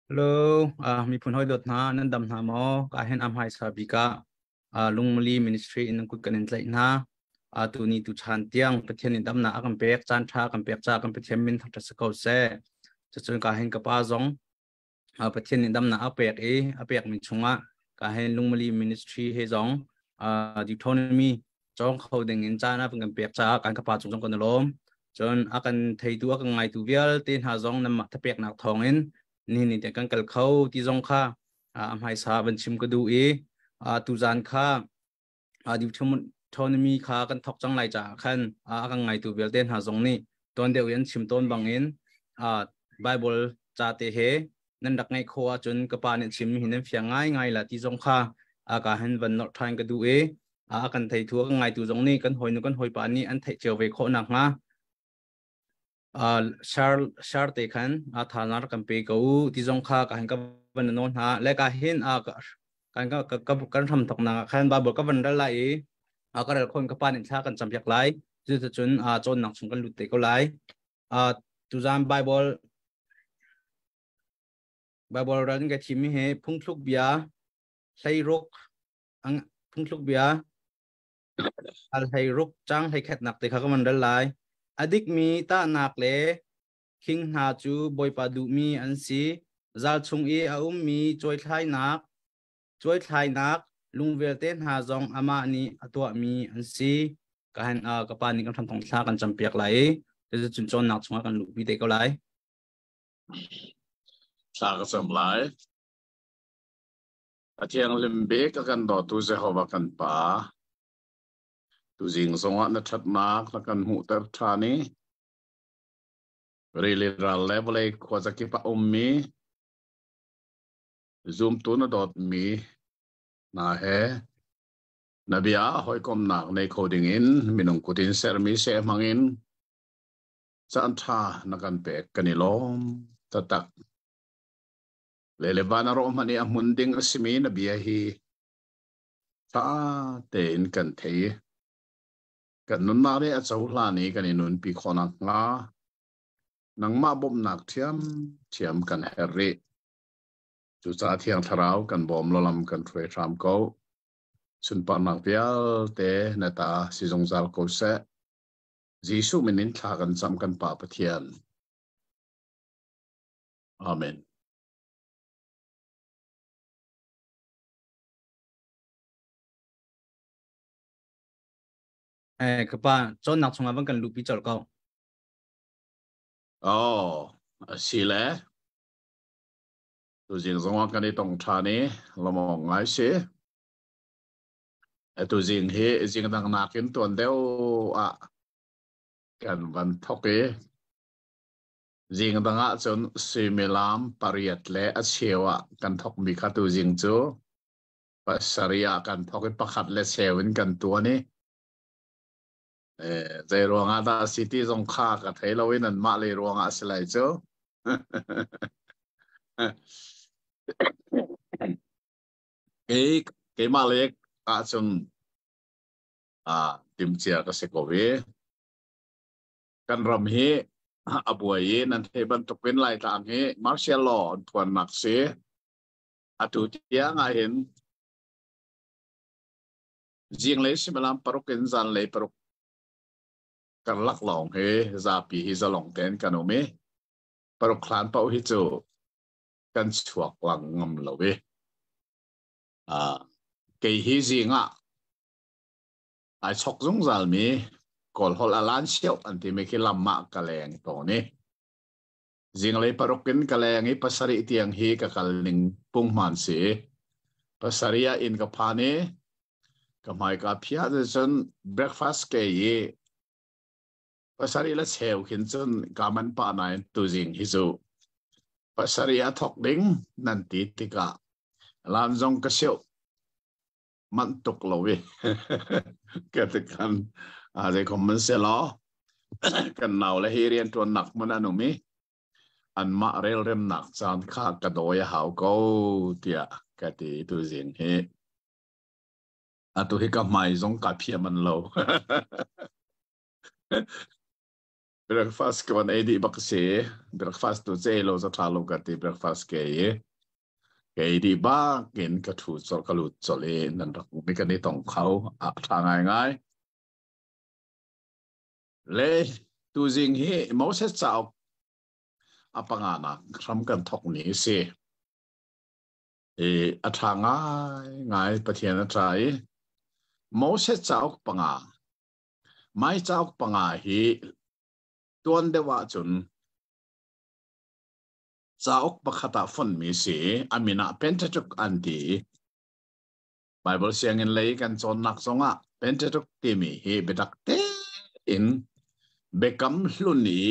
Hello, mi phun hoi dot na nan dam na mo ka hen am hai sa bika lungmali ministry in kut kanin tlai na tu ni tu chan tiang pathian in dam na akam pek chan tha kam pek cha kam pathian min thak sa ko se chun ka hen ka pa zong pathian in dam na apek min chunga ka hen lungmali ministry he zong autonomy chong khâu ding in cha na kam pek cha kan ka pa chung kon lom chon akan thei tu akan ngai tu vial tin ha zong nam ta pek nak thong in ni te kan kal khâu ti zong kha am hai sa ban chim ko du tu zan kha di thum autonomy kha kan thok chang lai cha khan kan ngai tu vial ten ha zong ni ton deu yan chim ton bangin bible cha te he nan dak ngai kho chun ka pa ne chim hin fiang ngai la ti zong kha ka han van not thain ka du kan thei thu ka ngai tu zong ni kan hoi nu kan hoi pa ni an thei chew ve kho nak nga shar te khan thanar kan pe ko ti zong kha ka han ka van non ha le ka hin kan kan tham thok na khan ba bo ka van dal lai ka rel khon ka pa nin tha kan cham yak lai chu chun chon nak chung kan lut te ko lai tu zam bible ran ga thim he phung thluk bia hlei rok ang phung thluk bia al hlei rok chang hlei khat nak te kha ka man dal lai adik mi ta nak le king ha chu boy pa du mi an si zal chung mi choi thlai nak lungvel ten ha zong ama ni atwa mi an si kan ka pa ni kan tham thong thla kan champiak lai te chun chon nak chunga kan lu bi te ko lai sa ka sam lai athiang limbe ka kan do tu se hova kan pa tu jing zonga na that nak la kan hu tar thani really ra level e ko za ki pa mi zoom tu na dot mi na he nabia hoi kom nak nei coding in minung kutin ser mi se mangin chan tha na kan pe kanilom tatak lelebana ro mani amunding asimi nabia hi ta te in kan thei kan nun na re a chau hla ni kan inun pi khonak nga nang ma bom nak thiam kan herri chu cha thiang tharau kan bom lo lam kan thwe tham ko sun pa nak pial te na ta si jong zal ko se jisu minin thla kan cham kan pa pathian amen ka pa chon nak chunga ban kan lu bi chol ko si le tu jing zonga kan ni tong tha ni lomong ngai se tu jing he jing dang nakin ton deu kan van thoke jing danga chon similam pariat le a chewa kan thok mi kha tu jing chu pasaria kan thok pakhat le chewin kan tu ni zai ruanga da city zong kha ka thailawin an ma le ruanga slai chu cái mà lệ cả chun tim chia ka se ko ve kan ram hi abuai nan the ban to pen lai tang he martial law thuan nak se atu tia nga hin jing le simalam parok en zan le parok kan lak long he za pi hi za long ten kan ome parok klan pau hi chu kan chuak wang ngam lo ve cái hi zinga ai chok zung zal mi kol hol alan siau anti me ki lamma kaleng to ni jing le parokin kaleng i pasari tiang hi ka kalning pung man se pasaria in ka phane ka mai ka phia de chen breakfast ke ye pasari la cheu khin chen ka man pa nai tu jing hi zo pasaria thok ding nan ti tika lan zong ka siau man tuk lo we cái kan they comment se lo kan naw la hirian to nak man anu mi an ma rel rem nak chan kha ka do ya hau ko tia ka ti tu jing he atu hi ka mai zong ka phia man lo breakfast kan edi bakse breakfast to zelo sa thalo kati breakfast ke ye ke di ba ken ka thu chol kalu chole nan rak mi kan ni tong khau a tha ngai le tu jing hi mo se chao apangana ram kan thok ni se a tha ngai pathian a trai mo se chao panga mai chao panga hi tuan dewa chun chao pakhata fon mi se amina pentateuch anti Bible siang in lei kan chon nak songa pentateuch ti mi hi bedak te in bekam hluni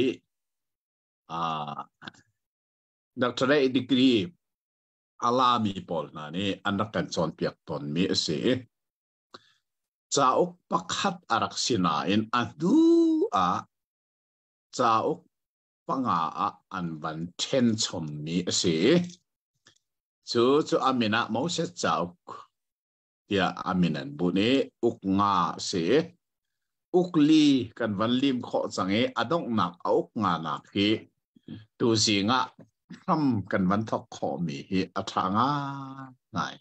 doctorate degree alami pol na ni anak kan chon piak ton mi se chaok pakhat arak sina in adu a chaok panga a an ban ten chom mi se chu amina mo se chaok ya aminan bune uknga se ukli kan van lim kho change adong nak auk nga nak hi tu singa ram kan van thok kho mi hi athanga ngai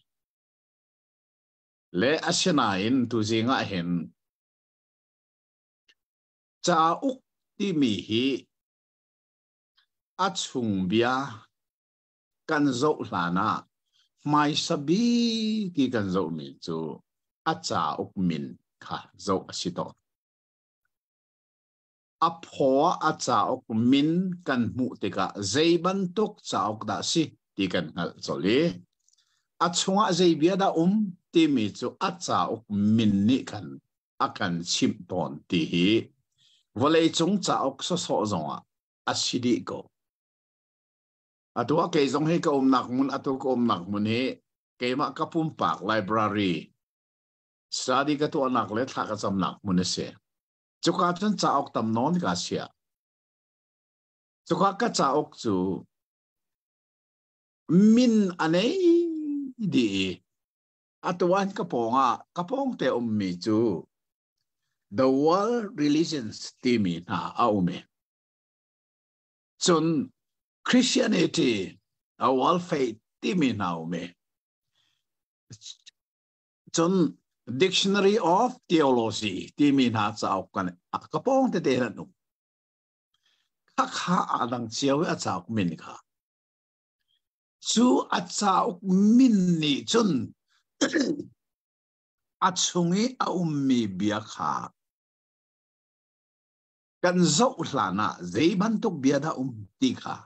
le asena in tu singa hen cha uk ti mi hi achung bia kan zo hlana mai sabi ki kan zo mi chu acha uk min kha zo asito apho acha uk min kan mu te ka zeiban tok cha uk da si ti kan ngal choli achunga zeibia da ti mi chu acha uk min ni kan akan chim ton ti hi volei chung cha uk so so zonga asidi ko atua ke zong he ka nak mun atu ko nak mun he ke ma kapum pak library study ka to nak le thla ka cham nak mun se chuka chun cha ok tam non ka sia chuka ka cha ok chu min anei di atuan ka pong te mi chu the world religions timi na aume chun Christianity a world faith timi na aume chun Dictionary of Theology timi na cha ok kan kapong te te nu kha adang chiaw a cha ok min kha chu a cha ok min ni chun a chungi a ummi bia kha kan zo hlana zeiban tok bia da ti kha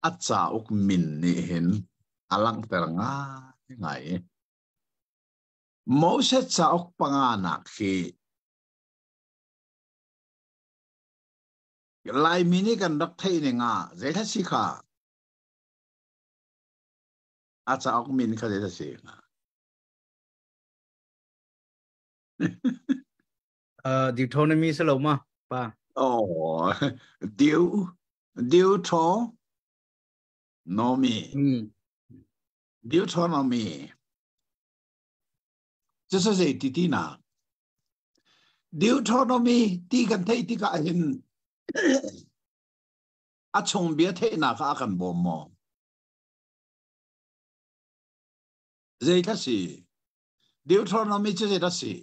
a cha ok min ni hen alang teranga ngai Moses cha ok panganak hi lai mini kan dak thei ne nga zeta si kha a cha ok min kha zeta si nga Deuteronomy sa lo ma pa oh Deuteronomy just as titina Deuteronomy ti kan thei ti ka hin a chung bia thei na ka kan bom mo zeta si Deuteronomy che zeta si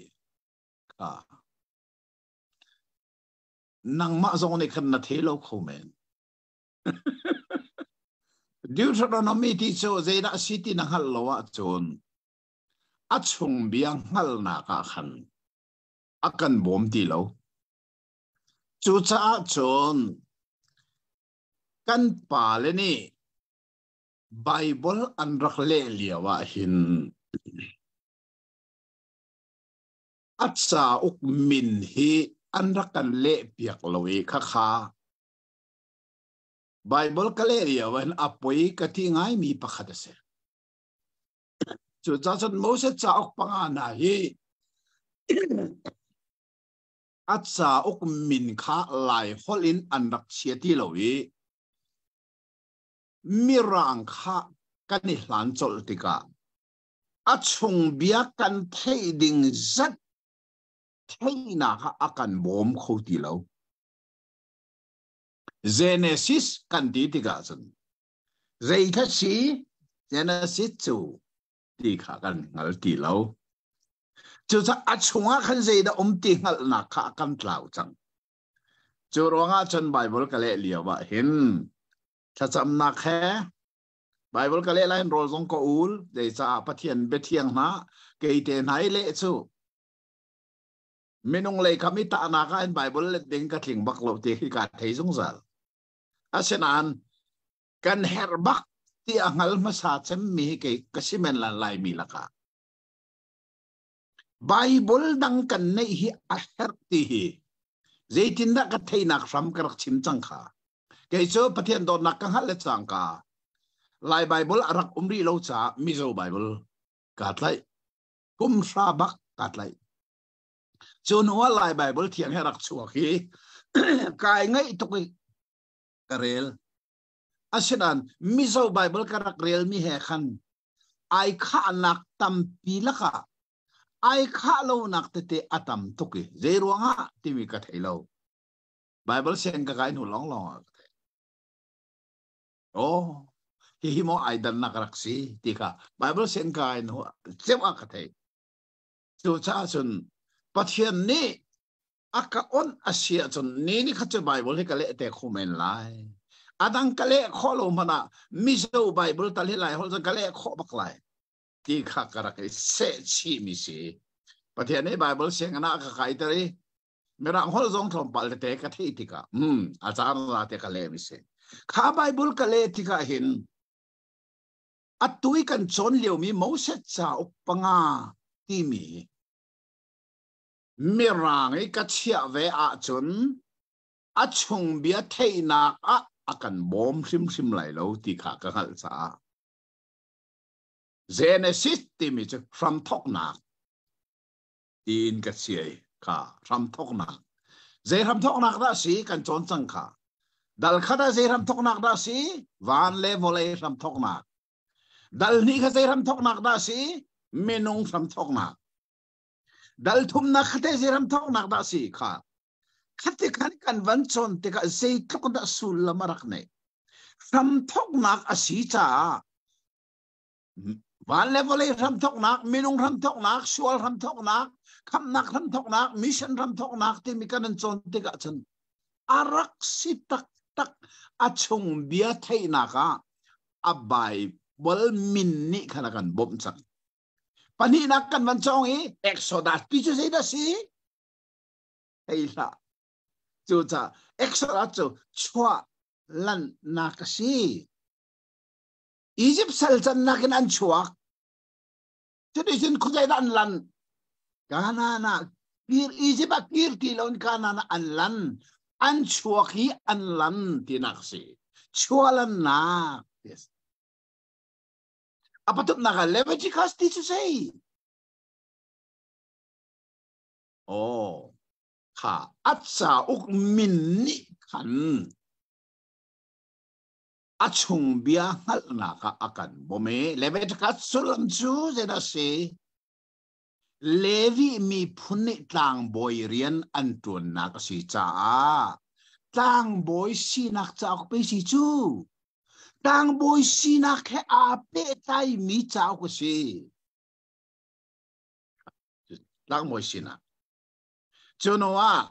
ka nang ma zong ne kan na thelo khomen Deuteronomy ti cho zeta city na hal lowa chon achung biang hal na ka khan akan bom ti lo chu cha chon kan pa le ni Bible an rak le liawa hin acha uk min hi an rakan le piak lowi kha kha Bible ka le liawa hin apoi ka ti ngai mi pakhat se chu cha chon Moses cha ok panga na hi acha ok min kha lai holin an rak chiati lowi mirang kha kan hlan chol tika achung bia kan thei ding zat thei na kha akan bom khoti lo Genesis กันดีที่กาจนเรื่องที่สี Genesis จูที่ขากันงัลตีเราจูจะอัดชงขันใจได้ตีงัลนักขากันเล่าจังจูร้องจนไบเบิลก็เลยเลี้ยวว่าเห็นถ้าจำนักแค่ไบเบิลก็เลยไล่โรลงก็อูลเดี๋ยวจะปะเทียนเบเทียงนะเกี่ยเตนไหนเละจูไม่นงเลยคำมิตานาคาในไบเบิลเล็ดเด้งกระถิ่งบักโลตีที่การเทสงสารอาเช่นนั้นกันเฮร์บักที่อังลมาสาเซมมีเกี่ยกสิเมนลันไลมีละค่ะไบเบิลดังกันในฮีอัเฮร์ตีฮีเจตินดักเทนักฟรัมกระชิมจังค่ะเกี่ยจูปะเทียนโดนนักกังหัดเล็ดจังค่ะไลไบเบิลอารักรีโลจ่ามิโซไบเบิลกัดไลกุมซาบักกัดไลจนว่าไลไบเบิลเทียงให้รักชัวขี้กายไงตุกกระเรลอาเช่นนั้นมิโซไบเบิลกระเรลมีเหขันไอข้านักตัมปีละค่ะไอข้าเรานักเตะอัตมตุกเจรัวงะที่มีกระเทยเราไบเบิลเซนกระไกหนูร้องโอ้ที่มอไอดันนักรักสีที่ค่ะไบเบิลเซนกระไกหนูเจ้าอกระเทยสุชาชนปะเทียนนี้อากาอนอาเซียจนนี่ข้าจะไบเบิลให้กะเละแต่คอมเมนต์ไลอาดังกะเละข้อลงมานะมิโซไบเบิลตะเละไลเขาจะกะเละข้อบักไลที่ข้ากระไรเสชีมิสีประเทศนี้ไบเบิลเสียงนะข้าใครตรีไม่รังหัวทรงทอมปัลเตะกะที่ที่ข้าอาจารย์ลาเตะกะเละมิสีข้าไบเบิลกะเละที่ข้าเห็นอัตุยกันจนเลี้ยวมีโมเสสจ่าอุปงาที่มีมีร่างไอ้กัจเชียเวอาจนอัจฉงเบียเทนักอากันบอมซิมไหลแล้วที่ขากังหัลซาเจเนซิสที่มีจะฟรัมทอกนักตีนกัจเชียขาฟรัมทอกนักเจฟรัมทอกนักได้สิกันจนจังขาดัลข้าได้เจฟรัมทอกนักได้สิวันเลวเลยฟรัมทอกนักดัลนี่ข้าเจฟรัมทอกนักได้สิเมนุงฟรัมทอกนักดัลทุ่มนักเตะเจรัมทอกนักได้สิค่ะขัดขันกันวันชนเตะเจทุกคนได้สุลมารักเนี่ยรัมทอกนักอาศิจ้าวันเลวเลยรัมทอกนักมินุงรัมทอกนักชัวรัมทอกนักคำนักรัมทอกนักมิชันรัมทอกนักที่มีกันชนเตะจันอารักสิตักอาชงเบียไทยนักอาบายบอลมินนี่ขนาดกันบ่มจังปนินักกันวันจองเอ็กโซดัสพิจูเซดัสเฮ้ยล่ะจูจ้าเอ็กโซดัสจูชัวลันนักสิอียิปต์สัลจันนักนันชัวจะได้ยินคุยดันลันกานานะกีร์อียิปต์กีร์ที่ลอนกานานะอันลันอันชัวฮีอันลันที่นักสิชัวลันนัก apa tuh naga Leviticus itu say oh ha atsa uk minni kan achung bia hal naka akan bome Leviticus sulam chu zeda se Levi mi phunni tlang boy rian antun nak si cha tlang boy si nak cha ok pe si chu tang boy sina ke ape tai mi chao ko si tang boy sina chonoa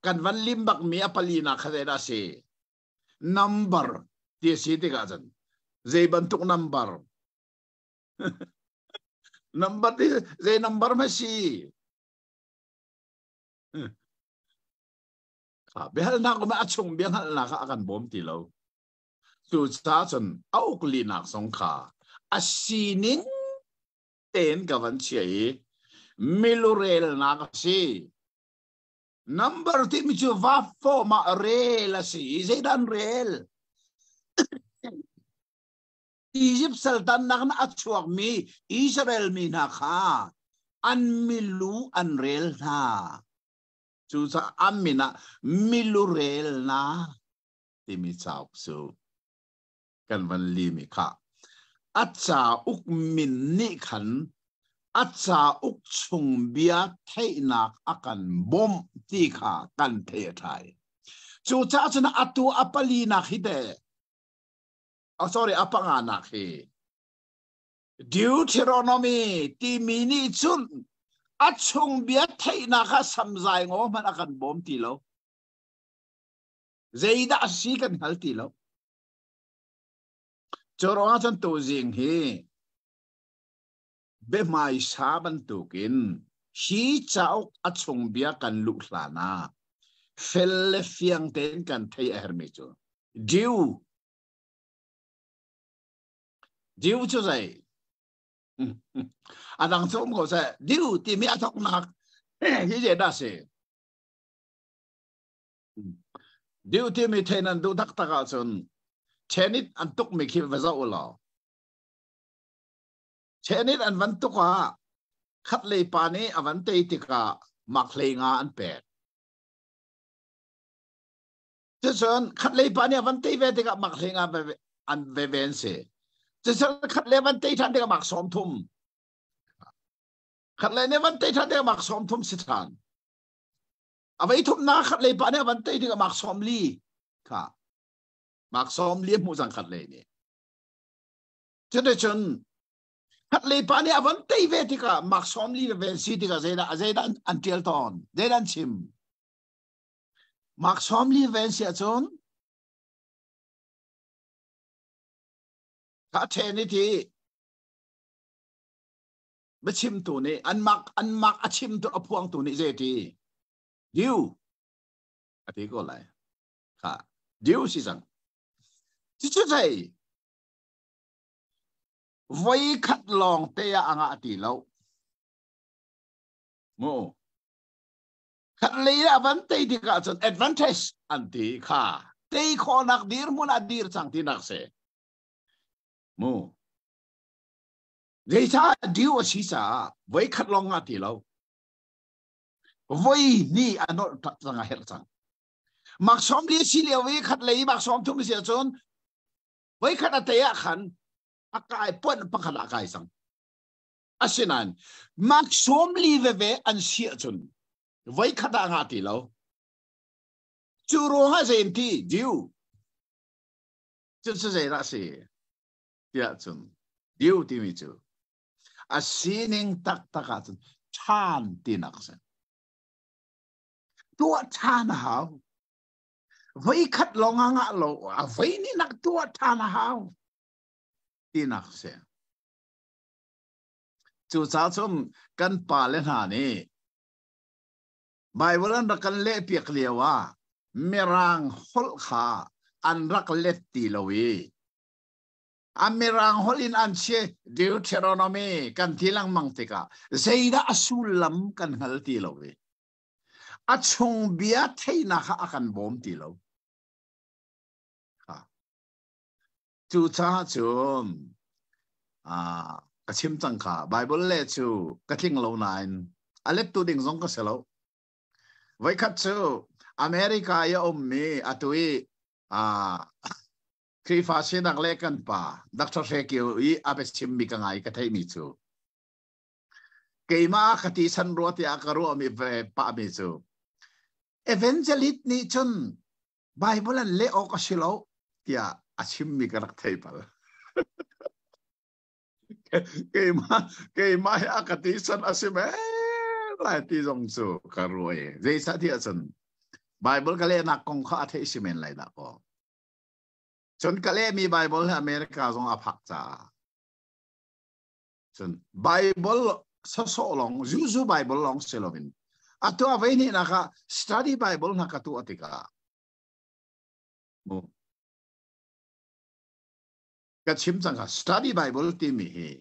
kan van limbak mi apalina khadera si number ti si ti ga jan zai bantuk number number ti zai number ma si ha behal na ko ma achung behal na ka akan bom ti loสุดท้ายจนเอากลีนักสงขาอาศินินเต็นกับวันเชียมิลูเรลนักสิ number ที่มีชื่อว่าโฟมาเรลสิเจดันเรลอียิปต์สัลตันนักนักชวกมีอิสราเอลมีนักค่ะอันมิลูอันเรลนะสุดท้ายอันมีนะมิลูเรลนะที่มีชาวสุกันวันลีมิค่ะอาจาอุกมินนี่ขันอาจาอุกชงเบียเทนักอากันบอมที่ขากันเทไทย chu cha chuna atu apali na khide oh sorry apanga na khi Deuteronomy ti mini chun achung bia thei na kha samjai ngo man akan bom ti lo zeida si kan hal ti lo choronga chan to jing hi be mai saban tukin hi chau achung bia kan lu hlana fel fiang ten kan thei hermi chu diu chu zai adang chom ko sa diu ti mi athok nak hi je da se diu ti mi thenan du dak taka chun chenit an tuk mi khi va za ulo chenit an van tuka khat le pa ni avan te tika mak le nga an pe chun khat le pa ni avan te ve tika mak le nga an ve ven se chun khat le van te than tika mak som thum khat le ne van te than tika mak som thum si than avai thum na khat le pa ni avan te tika mak som li kha mak som li mu jang khat le ni chun khat le pa ni avan te ve tika mak som li ve si tika zeda until ton zedan chim mak som li ve si chun ka the ni thi bachim tu ni an mak achim tu aphuang tu ni je ti diu ati ko lai kha diu si sang chi chu zai voi khat long te ya anga ati lo mo khat le ya van te di ka chon advantage anti kha te kho nak dir mun adir chang ti nak se mo dei cha diu si sa voi khat long ati lo voi ni anot chang a her chang mak som li si le voi khat le mak som thum si chon voi khat ate ya khan akai pon pakhala akai sang asinan mak som li ve an si chun voi khat anga ti lo chu ro ha zen ti diu chu se ze la si ya chun diu ti mi chu asining tak taka chun chan ti nak sen tua chan hao voi khat long anga lo a voi ni nak tua chan hao ti nak sen chu cha chum kan pa le na ni Bible an kan le piak lewa merang hol kha an rak let ti lowi amirang holin an che Deuteronomy kan tilang mangtika zeida asulam kan hal ti lowi achung bia theina kha akan bom ti lo ha chu cha chum kachim chang kha Bible le chu kathing lo nain alet tu ding zong ka selo vai khat chu America ya mi atui Krifa sinak lekan pa Dr. Sekio I abe simbi ka ngai ka thai mi chu keima khati san ro ti akaru mi pa mi chu evangelist ni chun Bible an le ok asilo tia achim mi ka rak thai pal keima akati san asime lai ti jong chu ka roi zai sa ti chun Bible ka le na kong kha thai simen lai da ko chun kale mi Bible America zong aphak cha chun Bible so long juju Bible long selovin ato aveni na ka study Bible na ka tu atika mo ka chim chang ka study Bible ti mi hi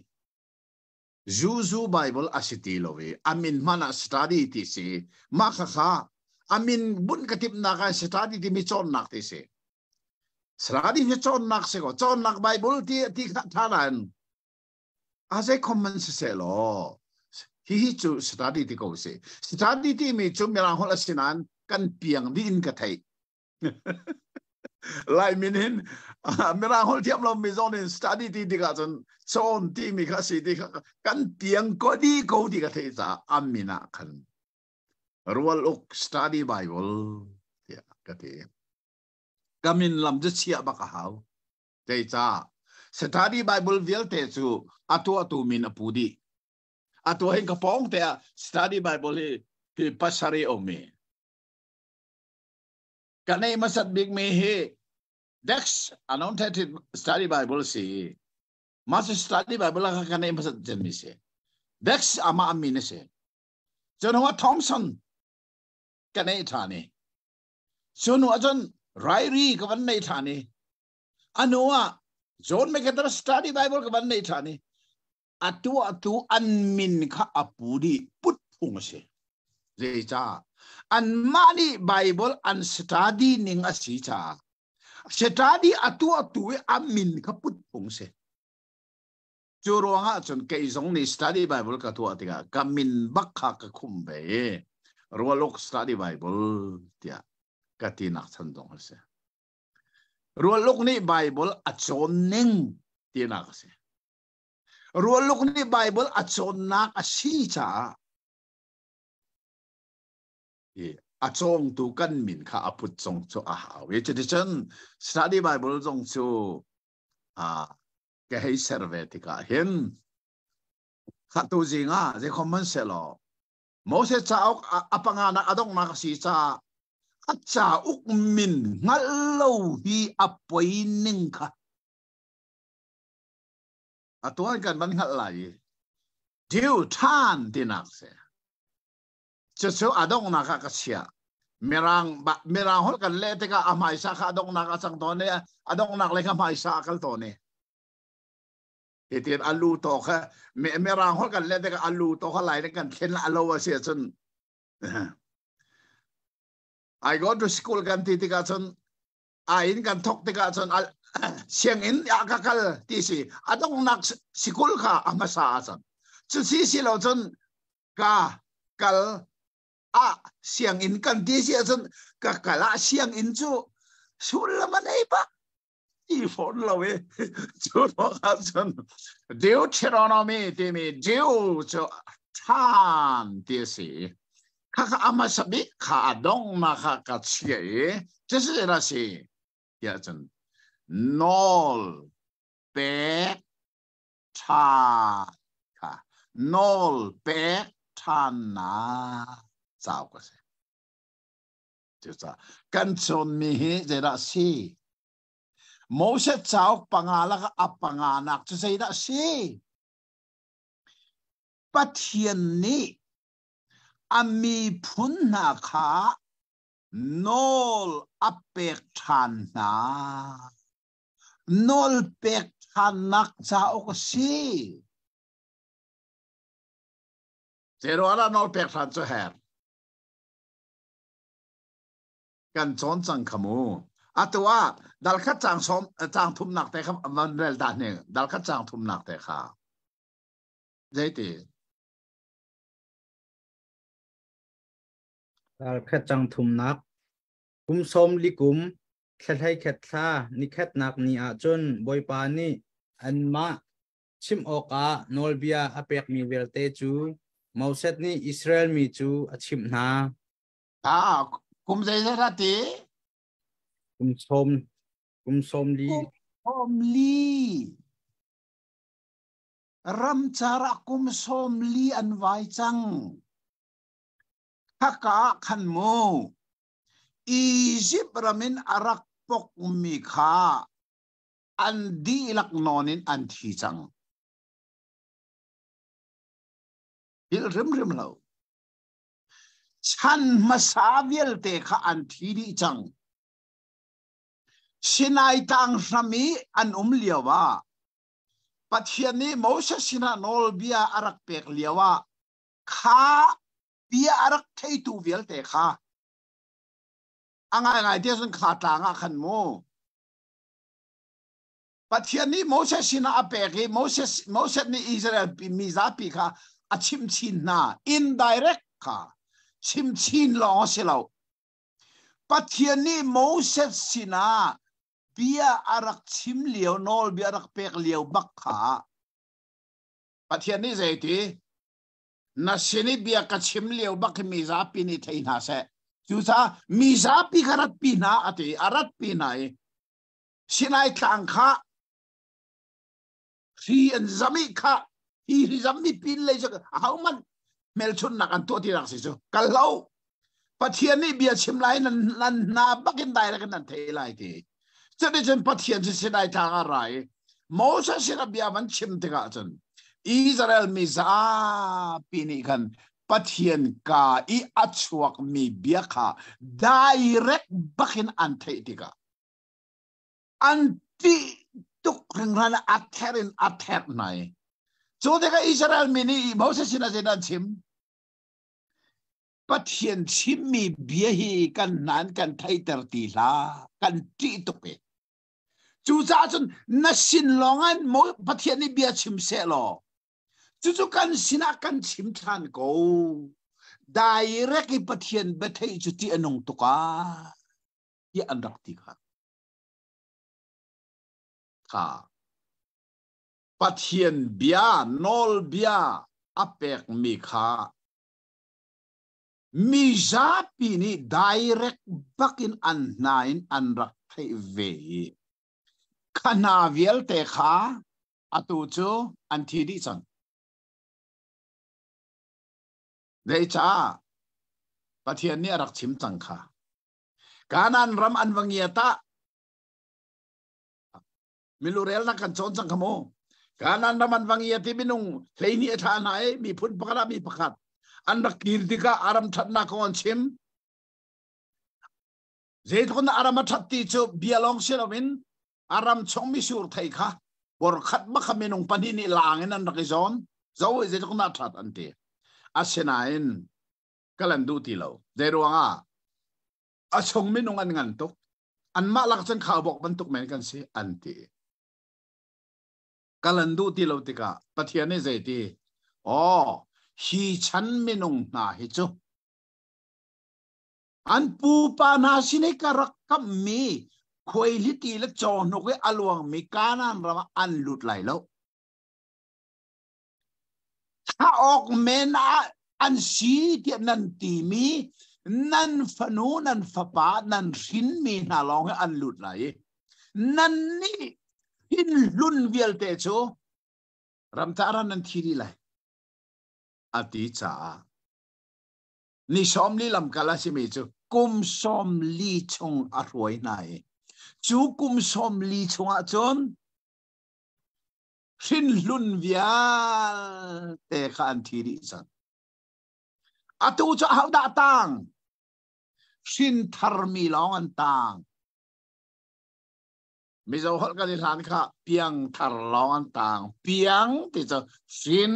juju Bible asiti lowi amin mana study ti si ma kha amin bun katip na ka study ti mi chon nak ti si Study fi chon nak se ko chon nak Bible ti tharan as a common se lo hi chu study ti ko se study ti mi chu merang hol asinan kan piang din ka thai lai min hin merang hol tiam lo mi zon in study ti ka chon ti mi kha si ti kan piang ko di ka thai cha amina khan rual uk study Bible ya ka ti gamin lam je chia ba ka hau dei cha study bible vial te chu atu min apudi atu hen ka pong te study bible hi pasari ome kanai masat big me he dex annotated study bible si mas study bible ka kanai masat jen mi se dex ama amine se John Thompson kanai thani sunu ajon rairi ka van nei thani anoa John MacArthur study bible ka van nei thani atu an min kha apudi put phung se je cha an mani bible an study ning a si cha study atu an min kha put phung se churo nga chon ke zong ni study bible ka tu atika ka min bak kha ka khum be rolok study bible tia ka ti nak chan dong se rolok ni bible a chon ning ti nak se rolok ni bible a chon nak a si cha a chong tu kan min kha aput chong cho a haw ye che chen study bible chong chu cái hay serve thì cả hiện khát tu gì ngà cái common sense lo mỗi sẽ chào apanga na adong na kasi cha at cha uk min ngal lâu hi apoi ning kha atuan kan ban ngal lai diu than dinak se cho adong na ka kasia merang hol kan le te ka amai sa ka adong na ka sang to ne adong na le ka mai sa kal to ne Itian alu to ka merang hol kan le te ka alu to ka lai kan ken alo wa se chun I go to school kan ti ka chun in kan thok te ka chun siang in ya ka kal ti si adong nak school ka amasa chun chu si lo chun ka kal siang in kan ti si chun ka kala siang in chu sul la manai ba i phone lo we chu no ka chun Deuteronomy ti mi Diu cho than ti si ka amasabi ka adong na ka chie这是那些ya chun nol pe tha ka nol pe than na sao ka se just kan chon mi hi je da si mo se chao pangala ka apanganak chu sei da si pathian ni ami phun na kha nol apek than na nol pek than nak chao ka si zero ala nol pek than chu her kan chon chang khamu atwa dal kha chang som chang thum nak te kham man rel da ne dal kha chang thum nak te kha jeiti dal kha chang thum nak kum som li kum khat hai khat tha ni khat nak ni a chun boi pa ni an ma chim oka nolbia apek mi velte chu mauset ni Israel mi chu achim na kum zai ra ti kum som li ram chara kum som li an vai chang khaka khan mo Egypt ramin arak pok mi kha an di lak nonin an thi chang il rim lo chan masavial te kha an thi di chang Sinai tang rami an liawa pathian ni Moses sina nol bia arak pek liawa kha bia arak thei tu vial te kha angai dia sun kha tanga khan mo pathian ni Moses sina apeki Moses ni Israel mi zapi kha achim chin na indirect kha chim chin lo selo pathian ni Moses sina bia arak chim liao nol bia arak pek liao bak kha pathian ni zaiti na sini bia ka chim liao bak mi zapi ni theina se จูซามีซาปีคารัดปีนาอติอารัดปีไหนสินายต่างข้าที่อันจามิข้าที่จามิปีนเลยจ้ะเอามันเมลชนนักอันตัวที่รักสิจ้ะกันเล่าปะเทียนนี่เบียชิมไลนั่นนาบักินได้แล้วกันนั่นเทไลทีจะได้จนปะเทียนจะสินายทางอะไรโมเสสสินเบียมันชิมติกาจนอิสราเอลมีซาปีนี้กันปะเทียนกาอีอัจฉวกมีเบียค่ะ direct บักินอันเทติกาอันที่ทุกเรื่องนั้นอัดแทรินอัดแทรไหนโจเดกอิสราเอลมีนี่โมเสสสินเจดันชิมปะเทียนชิมมีเบียฮีกันนั้นกันไทยเตอร์ตีลากันที่ตุกเอจูจ้าจนนัสินลองอันโมปะเทียนนี่เบียชิมเสลอจู่ๆกันสินักกันชิมทันกูได้เรียกปะเทียนเบทให้จุดที่อนงตุกาที่อันรักที่ค่ะค่ะปะเทียนเบียนอลเบียอเปกมีค่ะมีจาปีนี้ได้เรียกบักินอันนายอันรักให้เวขนาเวลเตค่ะอตุจูอันที่ดีจังเดชาปะเทียนนี่รักชิมจังค่ะการนั้นรำอันวังเงียตะมิลูเรลนักกันโจนจังขโมการนั้นรำอันวังเงียที่บินุงเลยนี่ท่าไหนมีพุทธปกระมีประคัดอันรักกีรติกาอารมทัดนักอนชิมเจตุคนอารมทัดตีจูเบียลองเชลวินอารมชงมิสูร์ไทยค่ะบรขัดบักมินุงปนินี่ลางนั้นรักจอนเจ้าเจตุคนทัดอันเดียอาเซนาอินกัลันดูตีเราเดรัวง่ะอาชงมินุงอันงันตุกอันมาลักจนข่าวบอกบรรทุกเหมือนกันสิอันตีกัลันดูตีเราติกะปะเทียนนี่เจตีอ๋อฮีฉันมินุงนาฮิจูอันปูปานาสิเนกรักกับมีควยลิตีและจอนกเวอลวงมีการนั้นเราอันหลุดไหลแล้วถ้าออกเมนาอันสีเทียนันตีมีนันฟนูนันฟปานันสินมีนาลองให้อันหลุดไหลนันนี่หินลุนเวียลเตโชรำตารันนันทีดีไหลอติจ่านี่ชอมลีลำกาลาสิเมจูกุมชอมลีชงอรวยไหนจูกุมชอมลีชงอาจนหินลุนเวียลเตขันทีดีจังอตูจะเอาดาตังหินทาร์มีลองอันตังมิจะหัดกันที่ฐานค่ะเพียงทาร์ลองอันตังเพียงที่จะหิน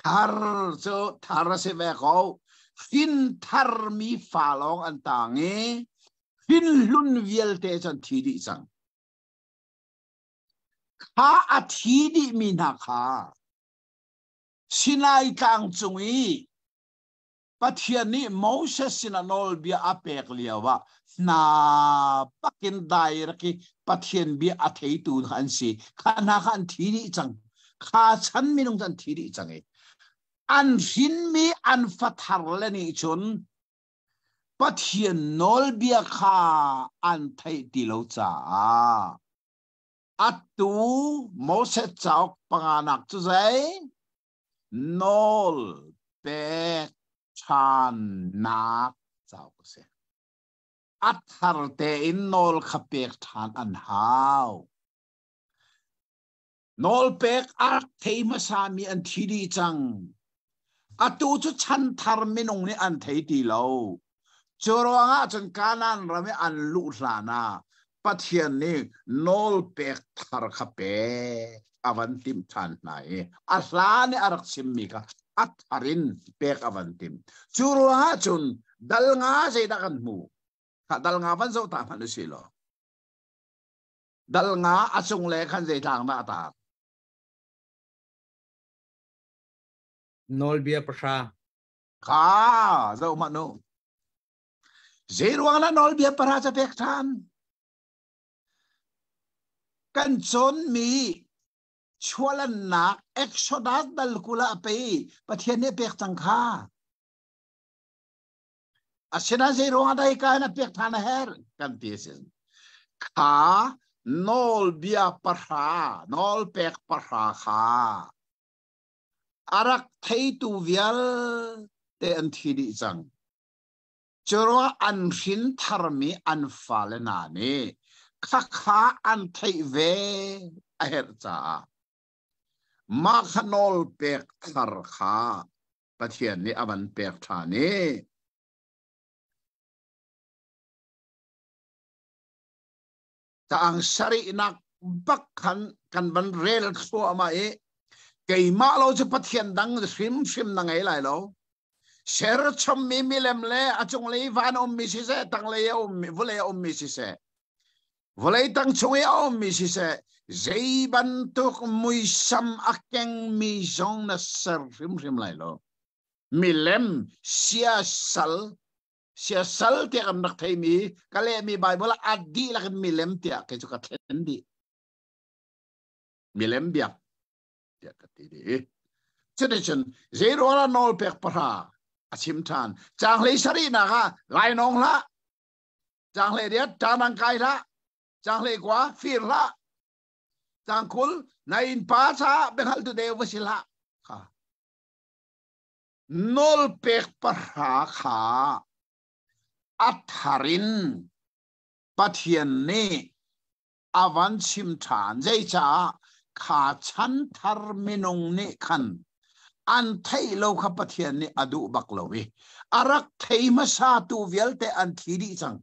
ทาร์จะทาร์เสวะเขาหินทาร์มีฟ้าลองอันตังหินลุนเวียลเตจันทีดีจังข้าอาทิตย์มีนาคาสินายกลางจงอีปะเทียนนี้โมเสสสินานอลเบียอาเปกเลียวว่านาปักินได้รักปะเทียนเบียอาเทตูหันสิข้านาขันทีนี้จังข้าฉันมีนงจันทีนี้จังอันหินมีอันฟัดหาร์เลนี่ชนปะเทียนนอลเบียข้าอันไทตีโลจ้าอัตุโมเสสเจ้าปังานักจุใจนอลเปกชานนักเจ้าก็เสอัตฮาร์เตอินนอลขับเปกชานอันหาวนอลเปกอักเทมาสามีอันทีดีจังอัตุจุชันทาร์มินงนี่อันเทตีโลจรวงะจนการนั้นเราไม่อันลุลานาปะเทียนนี่นอลเปกทาร์ขับเปกอวันติมชันไหนอัลลาเนี่ยอารักซิมมิกาอัตฮารินเปกอวันติมจรวงะจนดัลงาเจดักันมูถ้าดัลงาฟันโซตาพันดุสิโลดัลงาอาจงเล็กขันเจทางหน้าตานอลเบียประชาข้าเจ้ามันโนเจรวงนั้นนอลเบียประชาจะเปกทันกันจนมีชัวร์นักเอ็กโซดัสดัลกุลาไปประเทศนี้เปกจังค่า asina zero adai ka na pek thana her kan ti sin kha nol bia parha nol pek parha kha arak thei tu vial te an thi di chang choro an hin tharmi an fale na ne kha kha an thei ve a her cha ma khanol pek thar kha pathian ni avan pek tha ne ta ang sari nak bak kan ban rel so ama e kei ma lo che pathian dang shrim na ngai lai lo sher chom mi lem le achung le van mi si se tang le mi vole mi si se vole tang chung e mi si se zei ban tuk mui sam akeng mi zong na ser shrim lai lo mi lem sia sal te kam nak thai mi kale mi bible adi la kan mi lem te ke chu ka thlen di mi lem biak te ka ti di chedechun zero la nol pek para achim than chang le sari na ga lai nong la chang le dia tanang kai la chang le kwa fir la chang kul na in pa cha bengal tu de wasila kha nol pek para kha atharin pathian ne avan chim than jai cha kha chan thar minong ne khan an thei lo kha pathian ne adu bak lo wi arak thei ma sa tu velte an thidi chang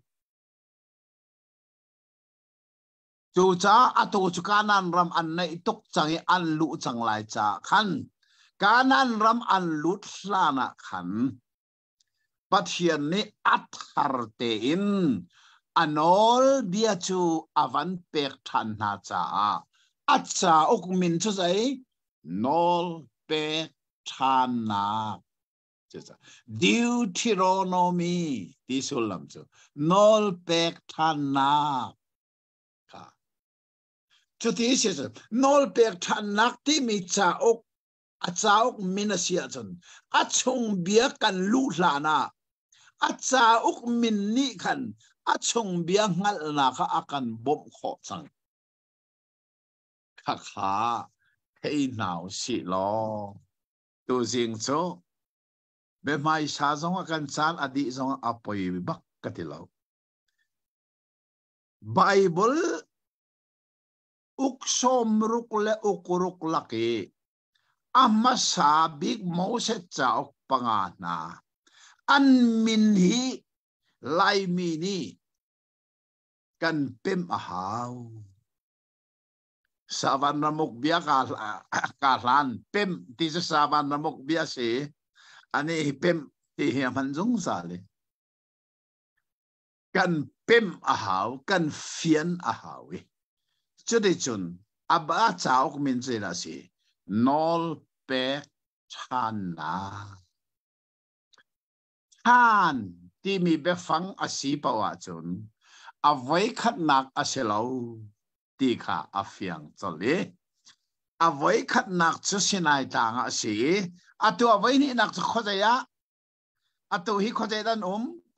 chu cha atu chu kanan ram an nei tuk changi an lu chang lai cha khan kanan ram an lut hlana khan pathian ni athar te in anol bia chu avan pek than na cha acha ok min chu sai nol pek than na cha Deuteronomy ti sulam chu nol pek than na ka chu ti se nol pek than nak ti mi cha ok acha ok min asia chun achung bia kan lu hlana acha uk min ni khan achung bia ngal na kha akan bom kho chang kha kha hei nau si lo tu jing cho be mai sa zong akan chan adi zong apoi bak katilo bible uk som ruk le ukuruk laki amma sa big mose cha ok panga na an min hi lai mi ni kan pem a hau savan namuk bia ka lan pem ti sa savan namuk bia se ani pem ti man jung sa le kan pem a hau kan fian a hau chu de chun aba chauk min che la si nol pe chan na han ti mi be fang asi pawa chun avai khat nak aselo ti kha afiang chole avai khat nak chu sinai tang asi atu avai ni nak chu khojaya atu hi khojai dan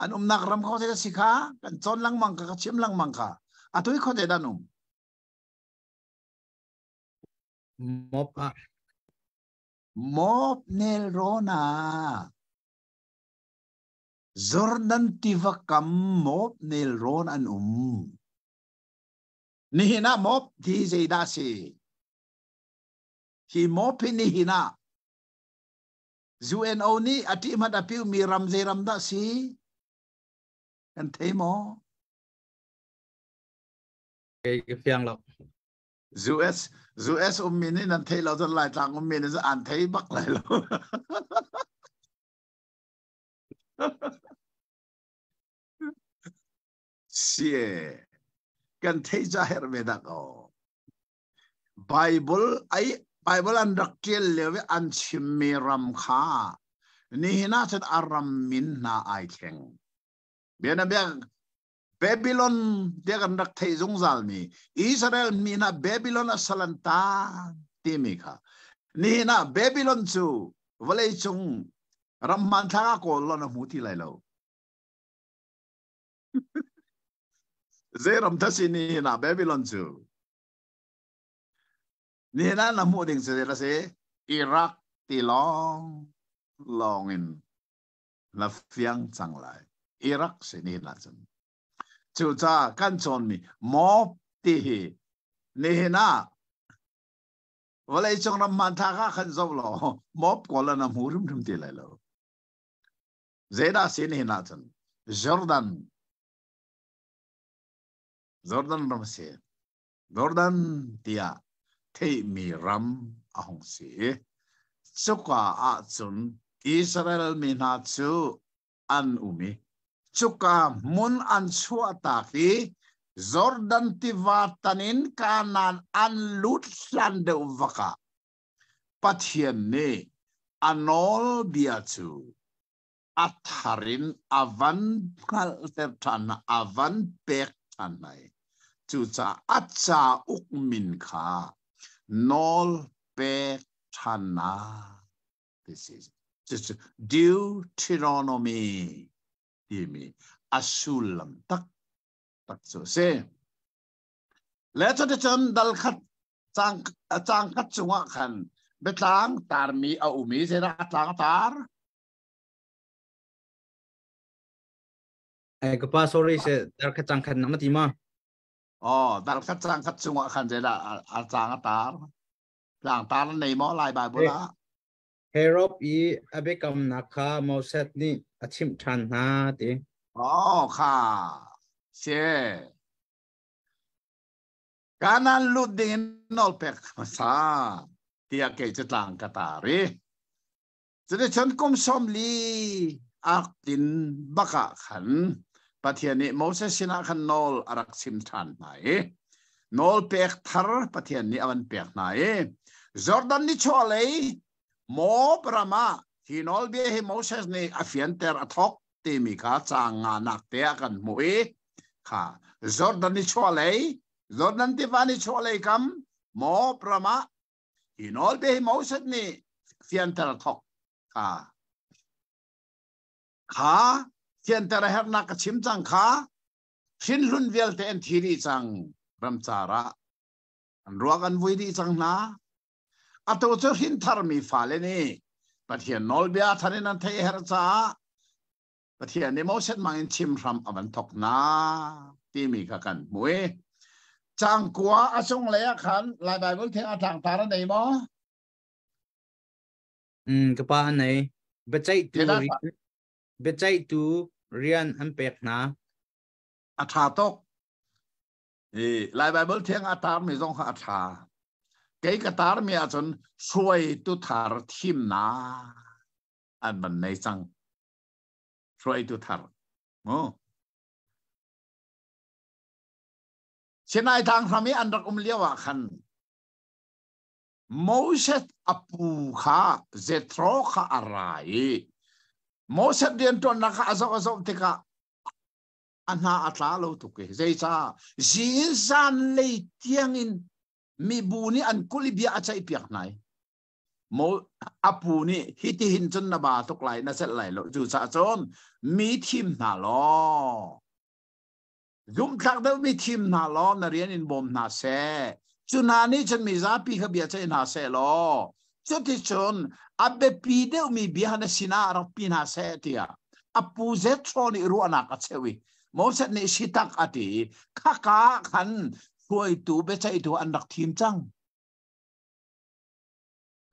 an nak ram khojai sikha kan chon lang mang ka chim lang mang ka atu hi khojai dan mop nel rona Jordan tivakam mop nel ron an ni hina mop di zeida si hi mop ni hina UNO ni ati madapiu mi ram ze ram da si kan thei mo cái phiang lộc US min ni nan thei lo zon lai tang min za an thei bak lai lo sie kan thei ja her me da ko Bible an daktiel lewe an chimmi ram kha ni hina chat aram min na ai kheng bena beng Babylon dia kan dak thei jung zal mi Israel mi na Babylon asalanta timi kha ni na Babylon chu vale chung ramman tha ko lo na muti lai lo dễ làm thất xin ni na Babylon chu ni na làm mua đình sẽ là sẽ Iraq thì long in là phiang chẳng lại Iraq sẽ ni là chân chú cha căn chọn mi móp thì ni na vậy là trong năm man thà khăn dâu lo móp còn là năm húrum thum thì lại lo dễ đã sẽ ni na chân Jordan ram se Jordan tia thei mi ram ahong se chuka a chun Israel mi na chu an umi chuka mun an chua ta ki Jordan ti vatanin kanan an lut lan de vaka pathian ne anol bia chu atharin avan kal tertan avan pek tanai chu cha acha ukmin kha nol pek thana. This is just Deuteronomy dimi asulam tak so se leto de chan dal khat chang khat chunga khan betlang tar mi a umi se ra tlang tar ai ka pa sorry se dar kha chang khan na ti ma dal khat chang khat chunga khan se ra a chang tar tlang tar nei mo lai bai bula Herop i abekam nakha Moses ni achim than na ti kha se kanan lut ding nol pek sa tia ke chetlang katari chede chan kom som li ak tin baka khan pathiani Moses sina khan nol arak sim than nai nol pek thar pathiani awan pek nai Jordan ni chole mo brama hi nol be hi Moses ni afian ter athok ti mi kha changa nak te kan mui kha Jordan ni chole Jordan ti vani chole kam mo brama hi nol be hi Moses ni afian ter athok kha fian ter her nak chim chang kha shin lun vel te en thiri chang ram chara an ruak an vui di chang na ato cho hin thar mi fale ni pathian nol bia thanin an thei her cha pathian ni Moses mangin chim ram avan thok na ti mi ka kan mui chang kwa asung le khan lai bible theng athang tar nei mo ka pa nei bechai tu rian an pek na atha tok lai bible theng atar mi jong kha atha cái tar mi a chon suai tu thar thim na an ban nei chang suai tu thar chenai thang rami an rak liawa khan Moses apu kha Jethro kha arai Moses dian ton na kha azok tika anha atla lo tu ke zai cha zin san le tiang in mi buni an kulibia achai piak nai mo apu ni hiti hin chun na ba tok lai na set lai lo ju cha chon mi thim na lo zum thak da mi thim na lo na rian in bom na se chuna ni chen mi za pi kha bia chai na se lo chu ti chon abe pi de mi bia na sina ra pi na se tia apu ze tron i ru ana ka chewi mo set ni sitak ati kha ka khan xuôi tu bé chạy tu ăn đặc thím chăng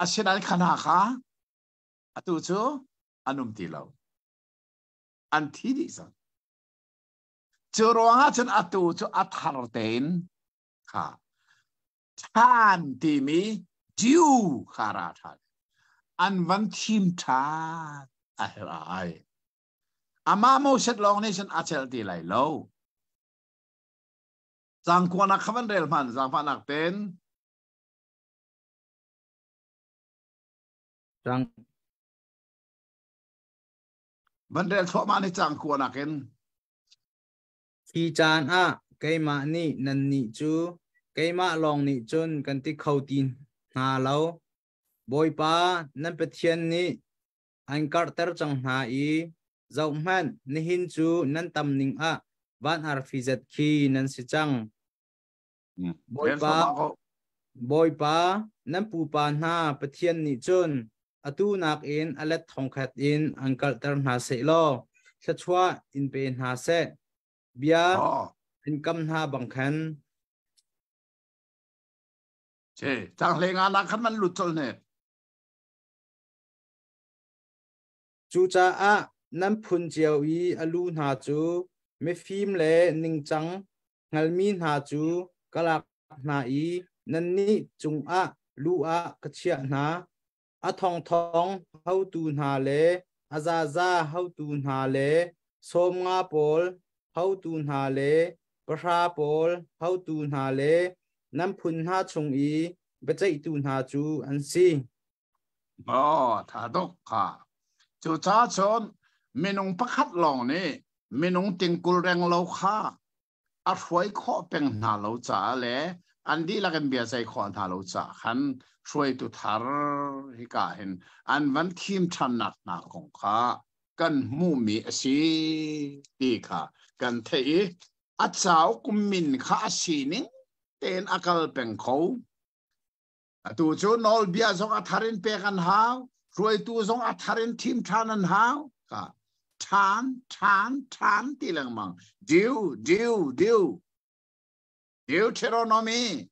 asinal khana kha atu chu anum ti lo an thi di sang chu ronga chen atu chu athar ten kha than ti mi diu khara than an van thim tha ai ama mo set long nation achel ti lai lo Giang quan nak khavan rel man giang pa nak ten Giang ban rel thọ man ni giang quan nak en khi chan a cái ma ni nan ni chu cái ma long ni chun kan ti khau tin na lo boy pa nan pe thian ni an kar ter chang na i zau man ni hin chu nan tam ning a van har fizat khi nan si chang boy pa boy pa nan pu pa na pathian ni chun atu nak in alet thong khat in ankal tar na se lo chachwa in pe na se bia in kam na bang khan che chang le nga na khan man lut chol ne chu cha a nan phun chiao yi alu na chu me phim le ning chang ngal mi na chu kalak na i nan ni chung a lu a kachia na a thong thong how tu na le azaza how tu na le som nga pol how tu na le pra pol how tu na le nan phun ha chung i be chai tu na chu an si tha dok kha chu cha chon minung pakhat long ni minung tingkul reng lo kha a hruai kho peng na lo cha le an di la kan bia sai kho na lo cha khan hruai tu thar hi ka hen an van thim than nat na kong kha kan mu mi asi ti kha kan thei a chau kum min kha asi ning ten akal peng kho tu chu nol bia zong a tharin pe kan hau hruai tu zong a tharin thim than an hau ka than ti lang mang Deuteronomy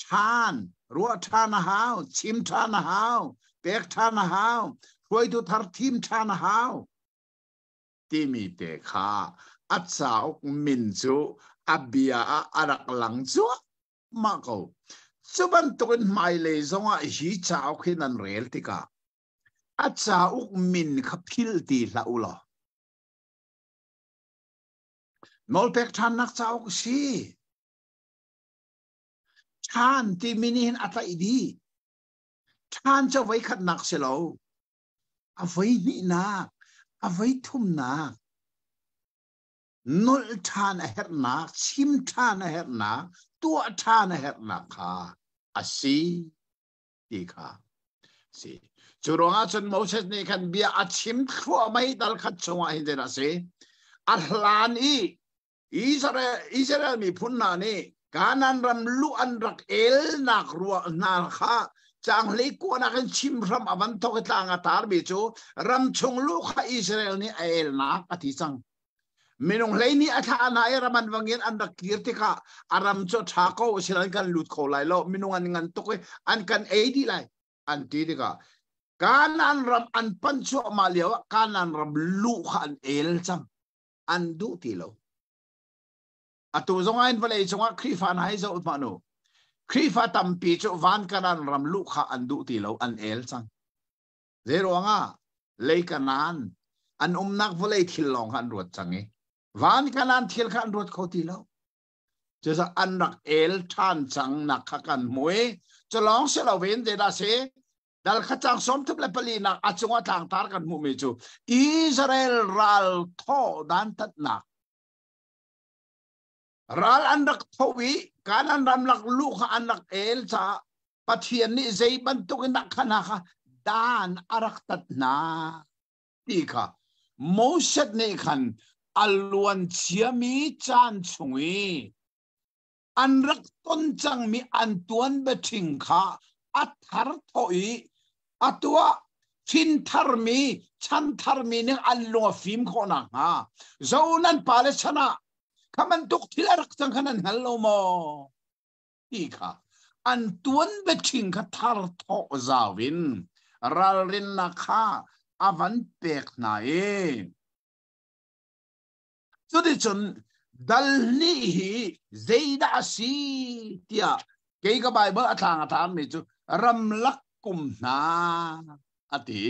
than rua than hau chim than hau pek than hau hruai tu thar thim than hau ti mi te kha a chau min chu abia arak lang chu ma ko chuban tokin mai le zonga hi chau khin an rel tika a chau min kha phil ti la ulo nol pek than nak chau si than ti minin ata idi than cha vai khat nak se lo a vai ni na a vai thum na nol than a her na chim than a her na tua than a her na kha asi ti kha si churonga chun Moses ni kan bia a chim khwa mai dal khat chunga hin de na se a hlan i Israel mi phun na ni kanan ram lu an rak el nak ruwa na kha chang le ko na kan chim ram avan to ka nga tar bi chu ram chung lu kha Israel ni el na ati chang minung le ni atha na e raman wangin an rak kirti ka aram cho tha ko silan kan lut ko lai lo minung an ngan to an kan edi lai an ti ka kanan ram an pan cho ma lewa kanan ram lu kha an el chang an du ti lo atu zonga in vale zonga krifa na hai zo manu krifa tampi chu van kanan ram lu kha an du ti lo an el chang zero nga le kanan an nak vale thil long han rot changi van kanan thil khan rot kho ti lo jesa an rak el than chang nak kha kan moe chalong se lo ven de da se dal kha chang som thup le pali nak achunga thang tar kan mu me chu Israel ral tho dan tat nak ral anak thawi kanan ram lak lu kha anak el cha pathian ni zei ban tu na khana kha dan arak tat na ti kha Moses ne khan alwan chiami chan chungi anrak ton chang mi antuan beting kha athar thoi atua chin thar mi chan thar mi ne allo fim khona ha zonan pale chana kaman tuk tilarak chang kanan hello mo ika antuan beting ka thar tho zawin ralrin na kha avan pek na e chudi chun dal ni hi zeida si tia ke ka bible athang atham mi chu ramlak kum na ati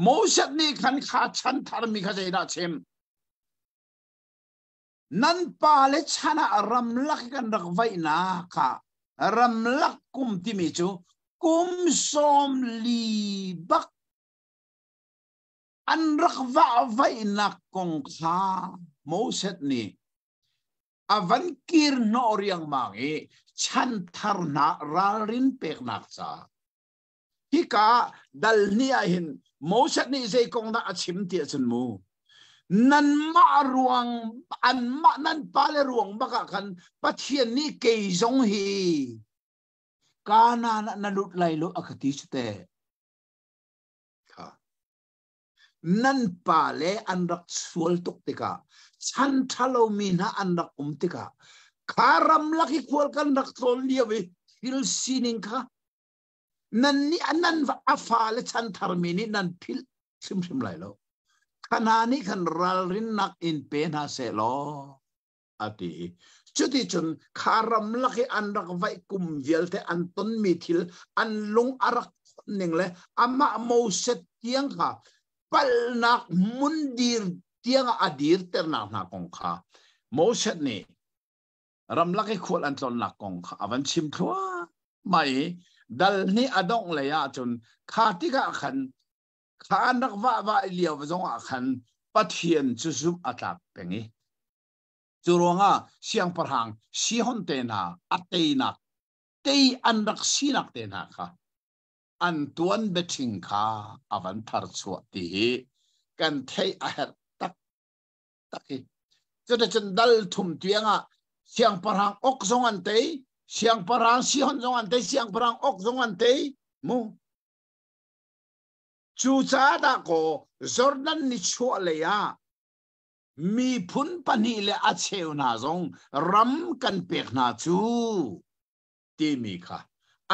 Moses ni khan kha chan thar mi kha zeida chem nan pale chana ramlak kan rak vai na kha ramlak kum ti mi chu kum som li bak an rak va vai na kong kha Moses ni avan kir no riang mangi chan thar na ralrin pek nak cha hika dal ni a hin Moses ni sei kong na achim ti chun mu nan ma ruang an ma nan pale ruang baka kan pathian ni ke zong hi kana na lut lai lo akati ste nan pale anrak sual tok tika chan thalo mi na anrak tika karam laki kwal kan rak tol liawi hil sining ka nan ni anan afale chan tharmini nan phil sim lai lo kanani kan ral rin nak in pe na se lo ati chuti chun karam laki anrak vai kum velte anton mi thil an lung arak ningle ama mo set tiang ka pal nak mundir tiang adir ternak na kong kha mo set ni ram laki khol an ton nak kong kha avan chim thua mai dal ni adong le ya chun kha tika khan kha nak va liaw zong a khan pathian chu zum atak pengi churonga siang parhang si hon te na ateina te anrak sinak te na kha an tuan beting kha avan thar chu ti kan thei a her tak taki chuta chen dal thum tianga siang parhang ok zong an te siang parhang si hon zong an te siang parhang ok zong an te mu chu cha da ko Jordan ni chua le ya mi phun pani le a cheu na zong ram kan pek na chu ti mi kha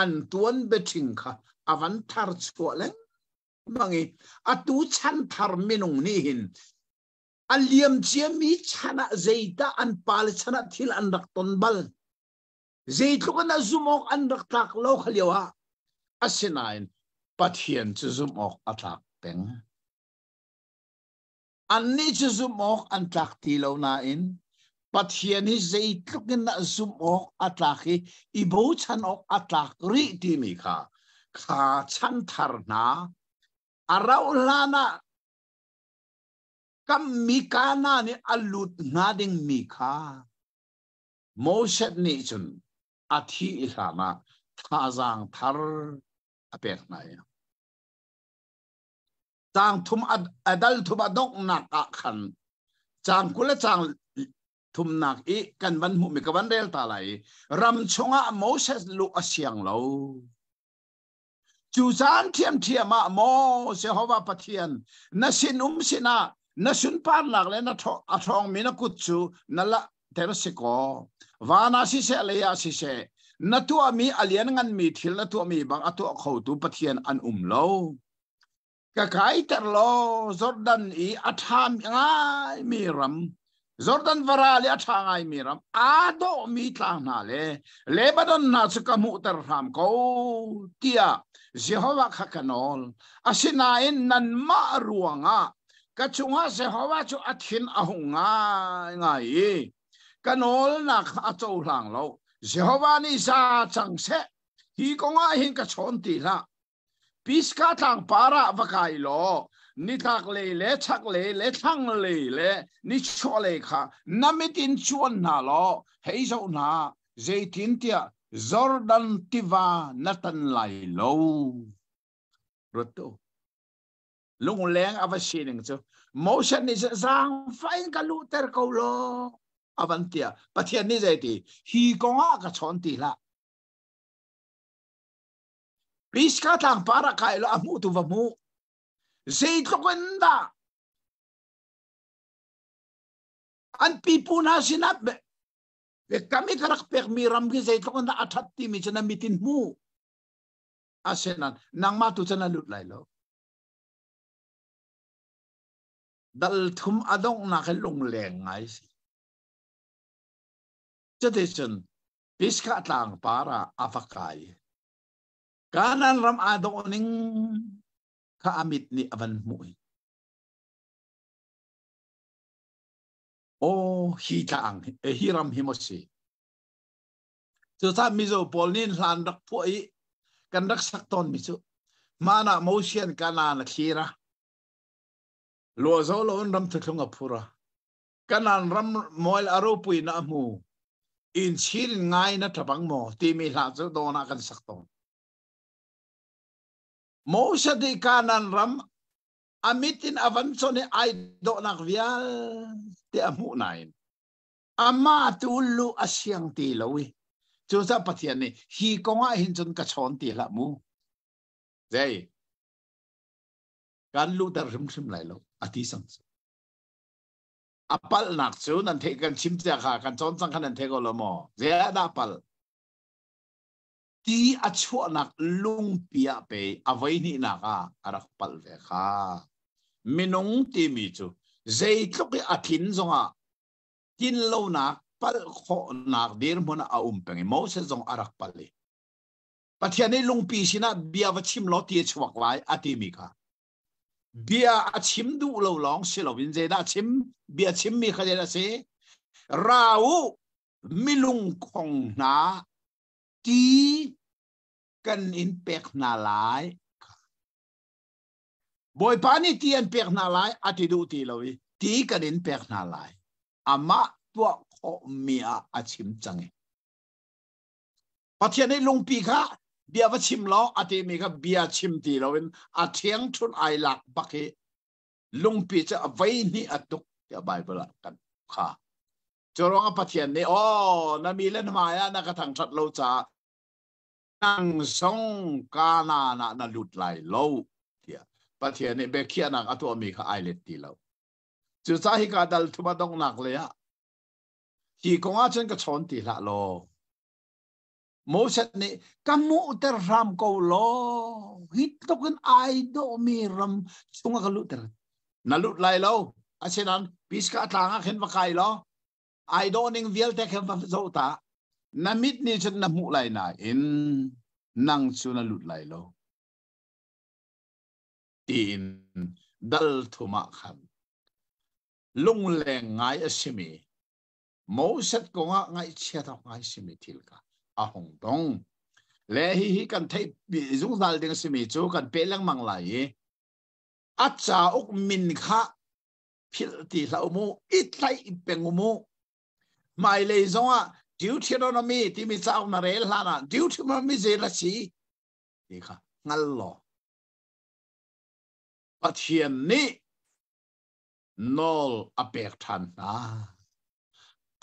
an tuan beting kha avan thar chua le mangi atu chan thar minung ni hin aliam chia mi chana zeita an pal chana thil an rak ton bal zeitu kana zumok an rak tak lo khaliwa asinain pathian chu zumok atak peng anni chu zumok an tak ti lo na in pathian hi zeitu kana zumok ataki ibo chan ok atak ri ti mi kha kha chan thar na arau lana kam mikana ni alut ngading mika moset ni chun athi ilana thazang thar apek na ya tang thum adal thum adok nak akhan chang kula chang thum nak I kan van mu mi ka van rel ta lai ram chonga moset lu asyang lo chu san thiam thiama mo se hova pathian na sinum sina na sun par nak le na athong mi na kutchu na la terasiko wana si se le ya si se na tu mi alian ngan mi thil na tu mi bang atu kho tu pathian an lo ka kai ter lo Jordan I atham ngai mi ram Jordan varali athangai mi ram ado mi tlang na le Lebanon na chukamu ter ram ko tia Jehovah khakanol asinain nan ma ruanga kachunga Jehovah chu athin ahunga ngai kanol na acho hlang lo Jehovah ni sa changse hi konga hin ka chon ti la piska thang para vakai lo ni thak le chak le thang le ni chole kha namitin chuan na lo hei zo na zeitin tia Jordan tiva natan lai lo roto lung leng avasining chu motion ni sang fain ka luter ko lo avantia pathian ni zaiti hi konga ka chon ti la piska tang para kai lo amu tu vamu zait lo kwenda an pipuna sinap be kami karak pek miram ki zait lo kwenda athat ti mi chana mitin mu asenan nang ma tu chana lut lai lo dal thum adong na ke lung leng ngai si chadechun piska tang para afakai kanan ram adoning kaamit ni avan mui o hitang hiram himosi chu ta mizo polnin hlan rak phoi kan rak sakton mi chu mana motion kana na khira lo zo lo ram thunga phura kanan ram moil aropui na mu in chirin ngai na tabang mo ti mi hla chu do na kan sakton mo sa di kanan ram amitin avan sone ai do nak vial te amu nain ama tulu asyang ti lawi chu sa pathian ni hi konga hin chun ka chon ti la mu zai kan lu dar rim rim lai lo ati sang apal nak chu nan the kan chim cha kha kan chon sang kan the ko lo mo zia da pal ti achu nak lung pia pe avai ni na ka arak pal ve kha minung ti mi chu zai tlok athin zonga tin lo nak pal kho nak dir mona a peng mo se zong arak pali pathian ni lung pi sina bia wa chim lo ti chuak lai ati mi kha bia a chim du lo long se lo win je da chim bia chim mi kha je da se rau milung khong na ti kan in pek na lai boy pani ti an pek na lai ati du ti lo ti kan in pek na lai ama tua kho mia a chim change pathian ni lung pi kha bia wa chim lo ati mi kha bia chim ti lo in a thiang thun ai lak bakhe lung pi cha vai ni atuk ya bible kan kha chorong pathian ni o na mi len ma ya na ka thang that lo cha nang song kana na lut lai lo tia pathian ni be khia na atu mi kha ai let ti lo chu sa hi ka dal thuma dong nak le ya hi konga chen ka chon ti la lo mo set ni kamu ter ram ko lo hit to kan ai do mi ram chunga ka lut ter na lut lai lo asenan pis ka tlanga khen wa kai lo ai do ning vial te khem va zo ta namit ni chen na mu lai na in nang chu na lut lai lo in dal thuma khan lung leng ngai asimi mo set ko nga ngai chia ta ngai simi thil ka a hong dong le hi kan thei bi zung dal ding simi chu kan pe lang mang lai a cha ok min kha phil ti lau mu it lai peng mu mai le zonga Deuteronomy ti mi chau na rel hana Deuteronomy je la chi ti kha ngal lo pathian ni nol apek than na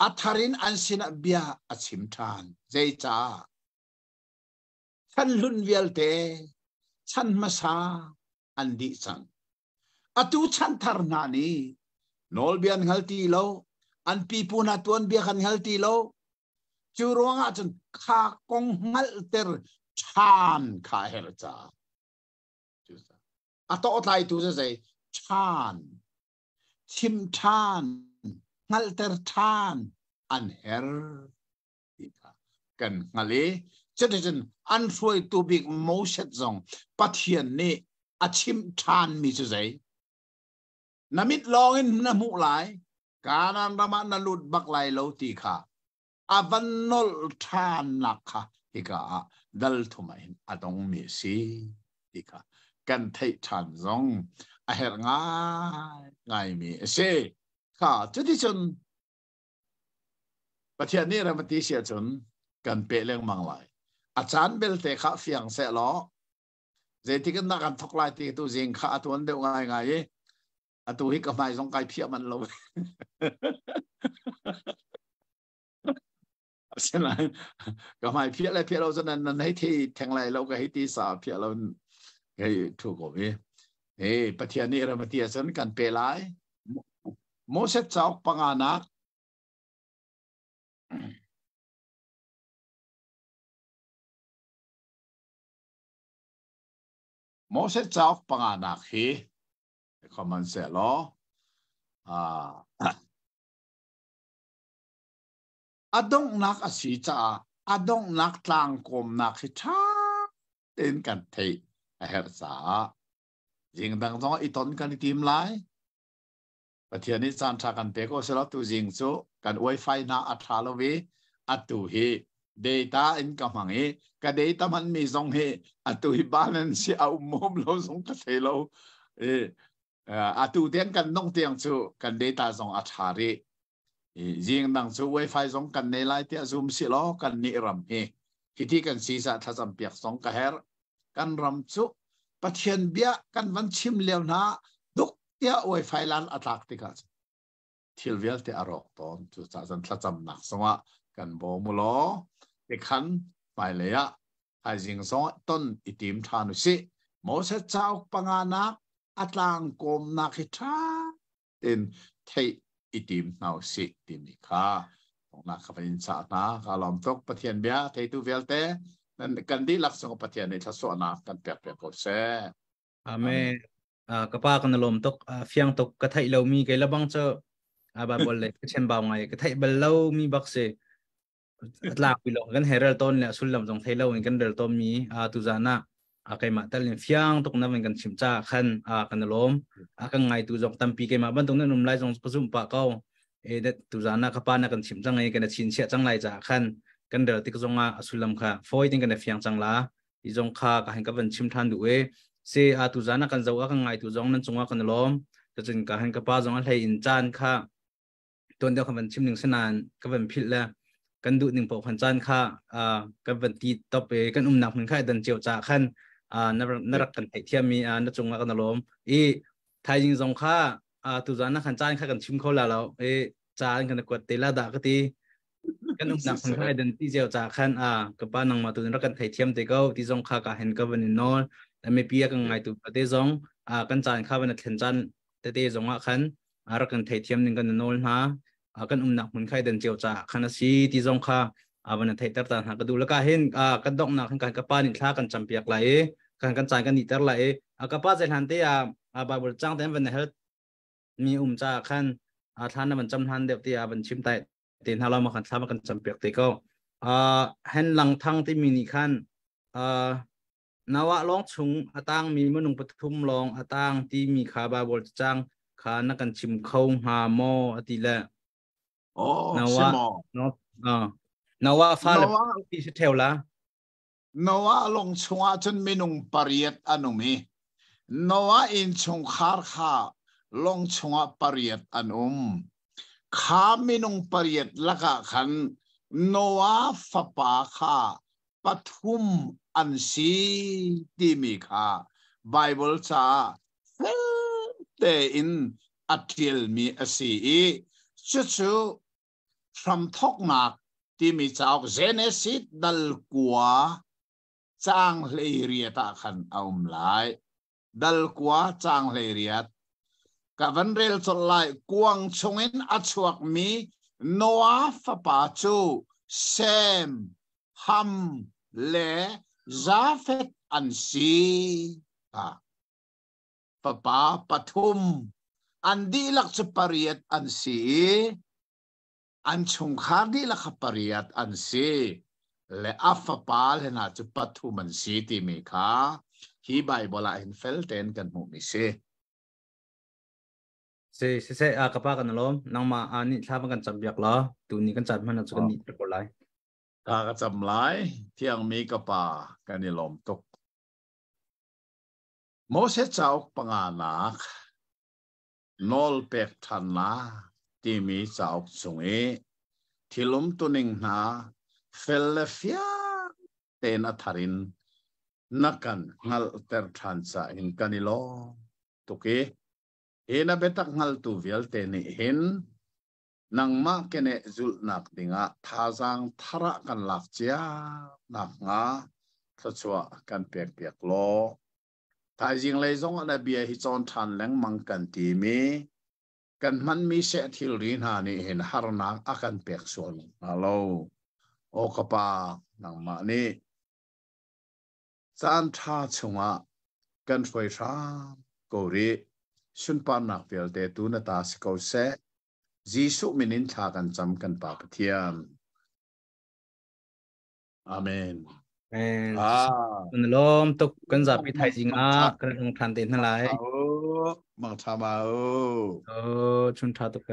atharin ansina bia achim than zai cha chan lun vial te chan masa andi chang atu chan thar na ni nol bian ngalti lo an pi puna tuan bia kan ngalti lo churonga chun kha kong ngal ter chan kha her cha ato otlai tu se chan chim than ngal ter than an her kan ngale citizen an froi tu big mo set zong pathian ni achim than mi chu zai namit long in na mu lai kanan rama na lut bak lai lo ti kha avan nol than nakha ika dal thumain adong mi si ika kan thei than zong a her ngai mi se kha chuti chun pathian ni ramati sia chun kan pe leng mang lai a chan bel te kha fiang se lo je ti kan na kan thok lai ti tu jing kha tuan de ngai ngai atu hi ka mai zong kai phia man lo sen lai ka mai phia lo zan nan hai thi theng lai lo ka hi ti sa phia lo cái thu ko vi pathian ni ramati asan kan pe lai mo set chok pangana mo set chok pangana hi common se lo adong nak asi cha adong nak tlang kom nak hi tha ten kan thei a her sa jing dang zong i ton kan tim lai pathian ni chan tha kan pe ko se lo tu jing chu kan wifi na a tha lo we atu hi data in ka mangi ka data man mi zong he atu hi balance a mom lo zong ka se lo atu ten kan nong tiang chu kan data zong a tha ri jing dang chu wifi zong kan ne lai te zoom si lo kan ni ram he kiti kan si sa tha sam piak zong ka her kan ram chu pathian bia kan van chim lew na ya oi failan atak tika thilvel te arok ton chu cha jan thlacham nak songa kan bo mulo te khan pai leya hai jing so ton itim thanu si mo se chau pangana atlang kom na khi tha ten thei itim nau si ti mi kha na khapain cha na kalom tok pathian bia thei tu velte nan kan di lak song pathian ni thaso na kan pek pek ko se amen kapa kan lom tok fiang tok ka thai lo mi ke labang cho ba bol le chen baw ngai ka thai bal lo mi bak se atla pi lo kan heral ton le sul lam jong thai lo kan del tom mi tu zana kai ma tal fiang tok na kan chim cha khan kan lom kan ngai tu jong tampi ke ma ban tok na num lai jong pasum pa kau e dat tu zana kapa na kan chim chang ngai kan chin sia chang lai cha khan kan del tik jong asulam kha foi ting kan fiang chang la i jong kha ka han ka ban chim than du e se tu zana kan zo ka ngai tu jong nan chunga kan lom ta chin ka han ka pa jong lai in chan kha ton dio ka ban chim ning sanan ka ban phil la kan du ning po khan chan kha ka ban ti top e kan nak mun kha dan chiu cha khan narak kan thai thiam mi na chunga kan lom e thai jing jong kha tu zana khan chan kha kan chim kho la lo e chan kan ko te la da ka ti kan nak mun kha dan ti chiu cha khan ka pa nang ma tu na kan thai thiam te ko ti jong kha ka hen ka ban noแต่ไม่ปีกันไงตัวเตจงกันจานข้าวเป็นเทนจันเตจงขันรักกันไทยเทียมนึงกันโนลนะกันหนักมันใครเดินเจียวจ่าขันสีที่จงข้าเป็นไทยตัดต่างหากดูแล้วก็เห็นกันดอกหนักกันกับป้านิท่ากันจำเปียกไหลกันจานกันนิตรไหลกับป้าใจทันที่บาบุจังแต่เป็นเฮมีจ่าขันท่านมันจำทันเดียวที่เป็นชิมไตเตียนฮาเรามาขันท่ามากันจำเปียกตีก็เห็นหลังทั้งที่มีนิขันนาวะลองชุงอาตังมีมนุงปทุมลองอาตังที่มีขาบาบอลจังขานักกันชิมเข้าหาโมอติละนาวะนนาวะฟ้าเลยที่เทวละนาวะลงชุงอาจนมีนุงปริยัตอนุมีนาวะอินชุงคาร์ขาลงชุงปริยัตอนุมขามีนุงปริยัตละกะขันนาวะฟปาขาปทุมอันสีที่มีค่าไบเบิลจ้าเตอินอัตติลมีอสีจู่ๆทำทกหนักที่มีเจ้าเจเนซิสดัลกัวจางเลเรียตาขันเอามลายดัลกัวจางเลเรียตกับวันเรลจดไล่กวงชงเอ็นอัชวกมีโนอาฟปาจูเซมฮัมเลซาเฟตอันซีปะปาปทุมอันดีลักษปริยัตอันซีอันชงคาดีลักปริยัตอันซีและอัฟปาเลน่าจะปทุมอันซีที่มีค่าฮีไบเบิลอินเฟลเทนกันมุมิเซกระปากันล้อมนางมาอันนี้ถ้ามันกันจับยักล้อตัวนี้กันจับมันจะกันนิดเดียวไรก็จำไล่เที่ยงมีกระปากันในลมตกโมเสสเจ้าปังอานักนอลเป็กทันนาที่มีเจ้าสงเอที่ลมตุนิงนาเฟลเฟียเตนอัทรินนักกันงัลเตอร์ทันซาอินกันในลมตุกเอ็นเบตักงัลตูเวลเตนิเห็นนังมาเกเนจุลนักดิงะท่าจังทาระกันหลักเจียนักงาทัชวะกันเปียกเปียกโลท้ายจริงเลยจงอันเบียฮิจอนทันแหลงมังกันตีมีกันมันมีเสถิลรีนานี่เห็นฮาร์นักอากันเปียกส่วนฮัลโหลโอกปานังมานี่จานท่าชงะกันไฟช้าโกรีชุนปานักเวลเตตูนตาสกอเซจีสุมินินทากันจำกันปากเทียมอาเมนมันล้อมตกกันจับไปไทยจริงกันลงทันเต็นทั้งหลายมังทามาชุนทาตก